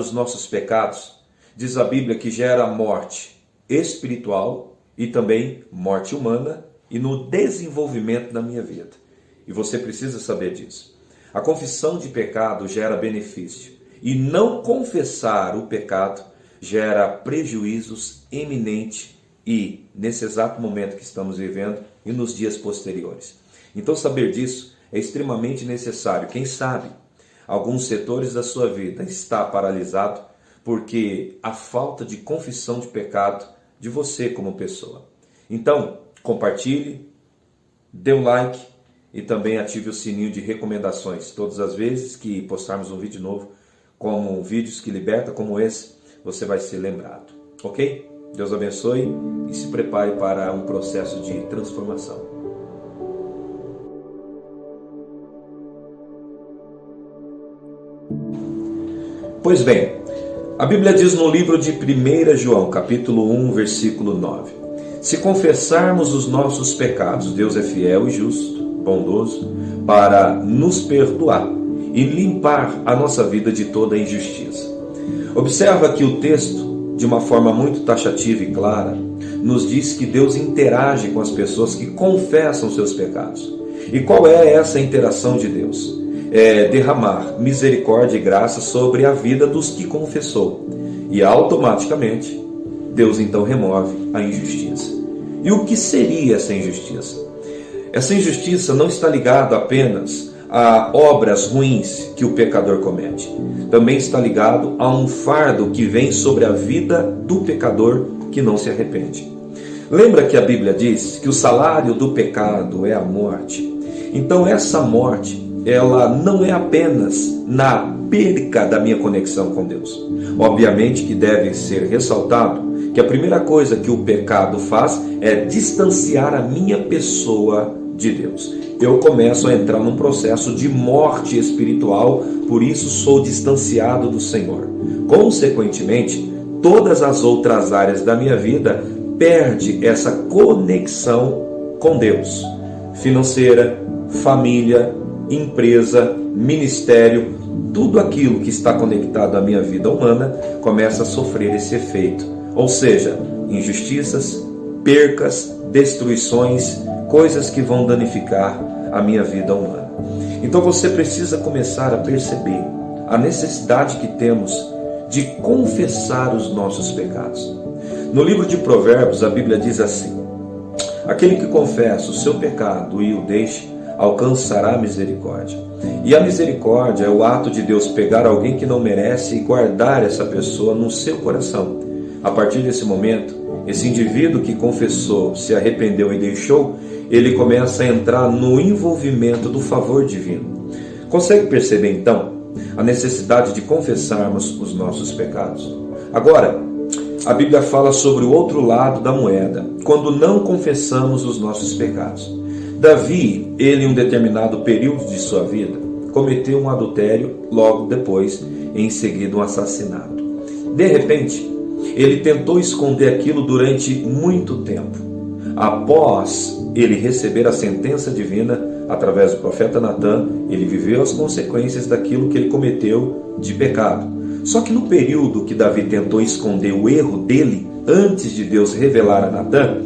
os nossos pecados, diz a Bíblia que gera morte espiritual e também morte humana e no desenvolvimento da minha vida. E você precisa saber disso. A confissão de pecado gera benefício e não confessar o pecado gera prejuízos eminentes e nesse exato momento que estamos vivendo e nos dias posteriores. Então saber disso é extremamente necessário. Quem sabe alguns setores da sua vida está paralisado porque a falta de confissão de pecado de você como pessoa. Então, compartilhe, dê um like e também ative o sininho de recomendações. Todas as vezes que postarmos um vídeo novo, como vídeos que libertam como esse, você vai ser lembrado. Ok? Deus abençoe e se prepare para um processo de transformação. Pois bem, a Bíblia diz no livro de 1 João, capítulo 1, versículo 9: se confessarmos os nossos pecados, Deus é fiel e justo, bondoso, para nos perdoar e limpar a nossa vida de toda injustiça. Observa que o texto, de uma forma muito taxativa e clara, nos diz que Deus interage com as pessoas que confessam seus pecados. E qual é essa interação de Deus? É derramar misericórdia e graça sobre a vida dos que confessou. E automaticamente, Deus então remove a injustiça. E o que seria essa injustiça? Essa injustiça não está ligada apenas a obras ruins que o pecador comete. Também está ligado a um fardo que vem sobre a vida do pecador que não se arrepende. Lembra que a Bíblia diz que o salário do pecado é a morte? Então essa morte, ela não é apenas na perca da minha conexão com Deus. Obviamente que deve ser ressaltado que a primeira coisa que o pecado faz é distanciar a minha pessoa de Deus. Eu começo a entrar num processo de morte espiritual, por isso sou distanciado do Senhor. Consequentemente, todas as outras áreas da minha vida perdem essa conexão com Deus. Financeira, família, empresa, ministério, tudo aquilo que está conectado à minha vida humana começa a sofrer esse efeito. Ou seja, injustiças, percas, destruições, coisas que vão danificar a minha vida humana. Então você precisa começar a perceber a necessidade que temos de confessar os nossos pecados. No livro de Provérbios, a Bíblia diz assim: aquele que confessa o seu pecado e o deixa, alcançará misericórdia. E a misericórdia é o ato de Deus pegar alguém que não merece e guardar essa pessoa no seu coração. A partir desse momento, esse indivíduo que confessou, se arrependeu e deixou, ele começa a entrar no envolvimento do favor divino. Consegue perceber então a necessidade de confessarmos os nossos pecados? Agora, a Bíblia fala sobre o outro lado da moeda, quando não confessamos os nossos pecados. Davi, ele em um determinado período de sua vida, cometeu um adultério, logo depois, em seguida um assassinato. De repente, ele tentou esconder aquilo durante muito tempo. Após ele receber a sentença divina, através do profeta Natan, ele viveu as consequências daquilo que ele cometeu de pecado. Só que no período que Davi tentou esconder o erro dele, antes de Deus revelar a Natan,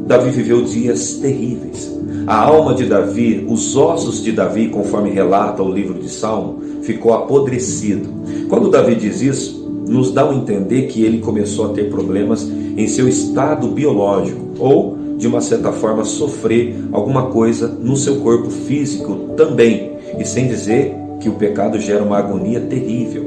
Davi viveu dias terríveis. A alma de Davi, os ossos de Davi, conforme relata o livro de Salmo, ficou apodrecido. Quando Davi diz isso, nos dá a entender que ele começou a ter problemas em seu estado biológico, ou, de uma certa forma, sofrer alguma coisa no seu corpo físico também, e sem dizer que o pecado gera uma agonia terrível.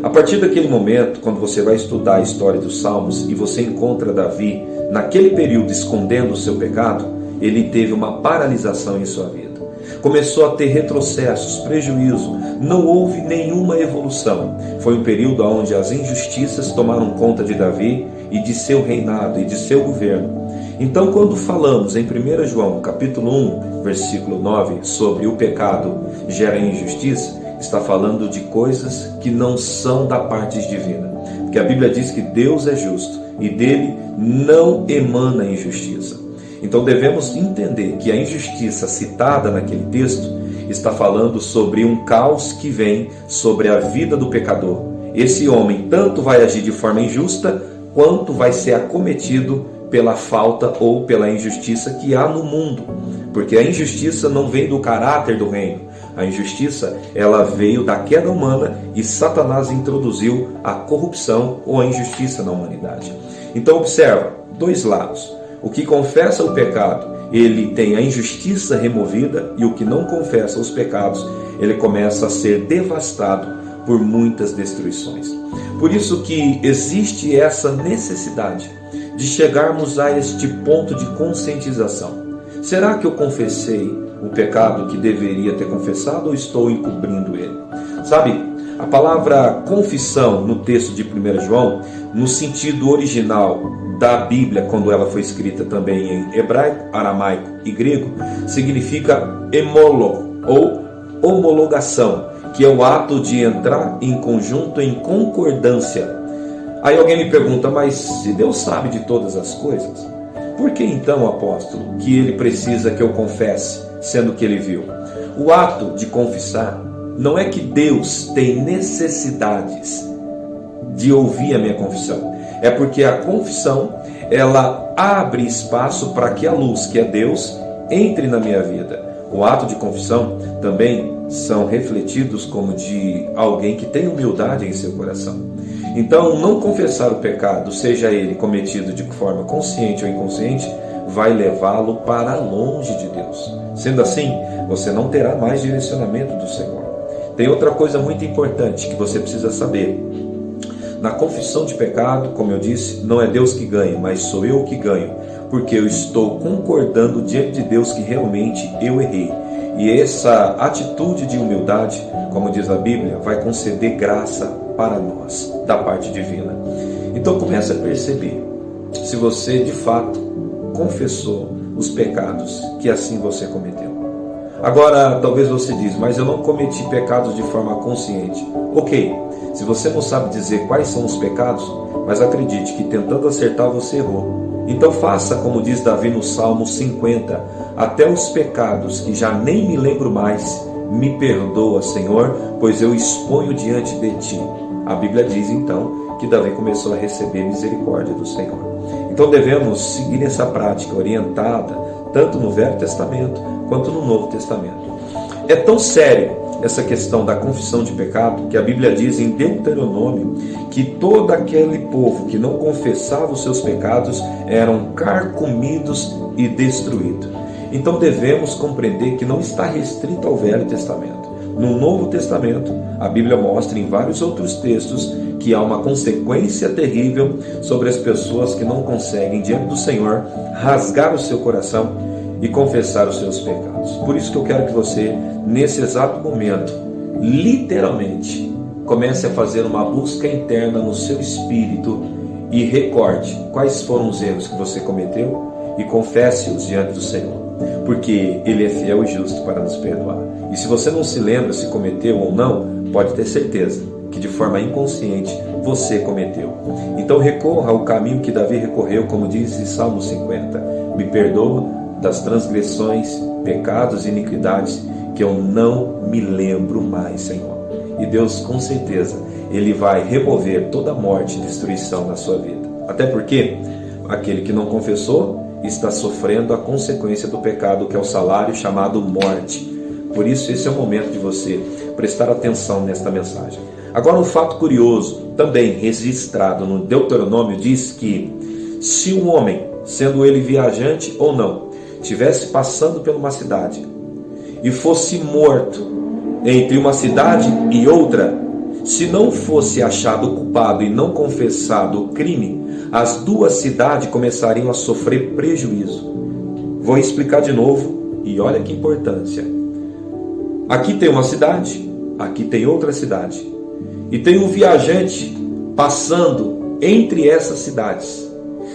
A partir daquele momento, quando você vai estudar a história dos Salmos e você encontra Davi naquele período escondendo o seu pecado, ele teve uma paralisação em sua vida. Começou a ter retrocessos, prejuízo, não houve nenhuma evolução. Foi um período onde as injustiças tomaram conta de Davi e de seu reinado e de seu governo. Então, quando falamos em 1 João, capítulo 1, versículo 9, sobre o pecado gera injustiça, está falando de coisas que não são da parte divina. Porque a Bíblia diz que Deus é justo e dele não emana injustiça. Então devemos entender que a injustiça citada naquele texto está falando sobre um caos que vem sobre a vida do pecador esse homem tanto vai agir de forma injusta, quanto vai ser acometido pela falta ou pela injustiça que há no mundo. Porque a injustiça não vem do caráter do reino. A injustiça, ela veio da queda humana e Satanás introduziu a corrupção ou a injustiça na humanidade. Então observa, dois lados. O que confessa o pecado, ele tem a injustiça removida, e o que não confessa os pecados, ele começa a ser devastado por muitas destruições. Por isso que existe essa necessidade de chegarmos a este ponto de conscientização. Será que eu confessei o pecado que deveria ter confessado ou estou encobrindo ele? Sabe, a palavra confissão no texto de 1 João, no sentido original da Bíblia, quando ela foi escrita também em hebraico, aramaico e grego, significa emolo, ou homologação, que é o ato de entrar em conjunto, em concordância. Aí alguém me pergunta, mas se Deus sabe de todas as coisas, por que então, apóstolo, que ele precisa que eu confesse, sendo que ele viu? O ato de confessar não é que Deus tem necessidades de ouvir a minha confissão. É porque a confissão, ela abre espaço para que a luz, que é Deus, entre na minha vida. O ato de confissão também são refletidos como de alguém que tem humildade em seu coração. Então, não confessar o pecado, seja ele cometido de forma consciente ou inconsciente, vai levá-lo para longe de Deus. Sendo assim, você não terá mais direcionamento do Senhor. Tem outra coisa muito importante que você precisa saber. Na confissão de pecado, como eu disse, não é Deus que ganha, mas sou eu que ganho, porque eu estou concordando diante de Deus que realmente eu errei. E essa atitude de humildade, como diz a Bíblia, vai conceder graça para nós, da parte divina. Então comece a perceber se você de fato confessou os pecados que assim você cometeu. Agora, talvez você diz, mas eu não cometi pecados de forma consciente. Ok, se você não sabe dizer quais são os pecados, mas acredite que tentando acertar você errou. Então faça como diz Davi no Salmo 50, até os pecados que já nem me lembro mais, me perdoa, Senhor, pois eu exponho diante de Ti. A Bíblia diz então que Davi começou a receber misericórdia do Senhor. Então devemos seguir essa prática orientada tanto no Velho Testamento quanto no Novo Testamento. É tão sério essa questão da confissão de pecado que a Bíblia diz em Deuteronômio que todo aquele povo que não confessava os seus pecados eram carcomidos e destruídos. Então devemos compreender que não está restrito ao Velho Testamento. No Novo Testamento, a Bíblia mostra em vários outros textos que há uma consequência terrível sobre as pessoas que não conseguem, diante do Senhor, rasgar o seu coração e confessar os seus pecados. Por isso que eu quero que você, nesse exato momento, literalmente, comece a fazer uma busca interna no seu espírito e recorde quais foram os erros que você cometeu e confesse-os diante do Senhor. Porque Ele é fiel e justo para nos perdoar. E se você não se lembra se cometeu ou não, pode ter certeza que de forma inconsciente você cometeu. Então recorra ao caminho que Davi recorreu, como diz em Salmo 50. Me perdoa das transgressões, pecados e iniquidades que eu não me lembro mais, Senhor. E Deus, com certeza, Ele vai remover toda morte e destruição na sua vida. Até porque aquele que não confessou está sofrendo a consequência do pecado, que é o salário chamado morte. Por isso esse é o momento de você prestar atenção nesta mensagem. Agora um fato curioso, também registrado no Deuteronômio, diz que se um homem, sendo ele viajante ou não, estivesse passando por uma cidade e fosse morto entre uma cidade e outra, se não fosse achado culpado e não confessado o crime, as duas cidades começariam a sofrer prejuízo. Vou explicar de novo e olha que importância. Aqui tem uma cidade, aqui tem outra cidade. E tem um viajante passando entre essas cidades.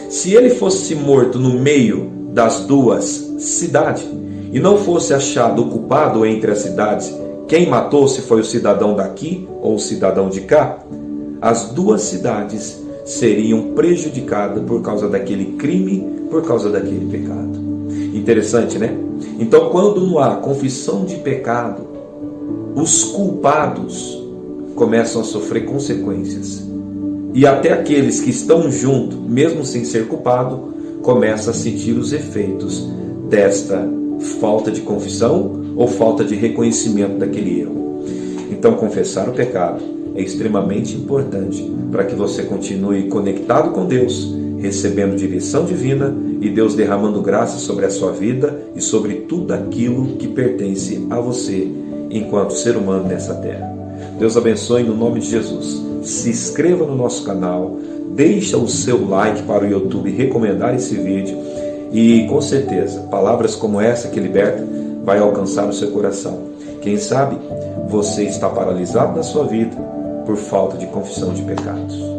Se ele fosse morto no meio das duas cidades e não fosse achado o culpado entre as cidades, quem matou, se foi o cidadão daqui ou o cidadão de cá, as duas cidades seriam prejudicadas por causa daquele crime, por causa daquele pecado. Interessante, né? Então, quando não há confissão de pecado, os culpados começam a sofrer consequências. E até aqueles que estão junto, mesmo sem ser culpado, começam a sentir os efeitos desta falta de confissão ou falta de reconhecimento daquele erro. Então, confessar o pecado é extremamente importante para que você continue conectado com Deus, recebendo direção divina e Deus derramando graça sobre a sua vida e sobre tudo aquilo que pertence a você enquanto ser humano nessa terra. Deus abençoe no nome de Jesus. Se inscreva no nosso canal, deixa o seu like para o YouTube recomendar esse vídeo e com certeza palavras como essa que liberta vai alcançar o seu coração. Quem sabe você está paralisado na sua vida por falta de confissão de pecados.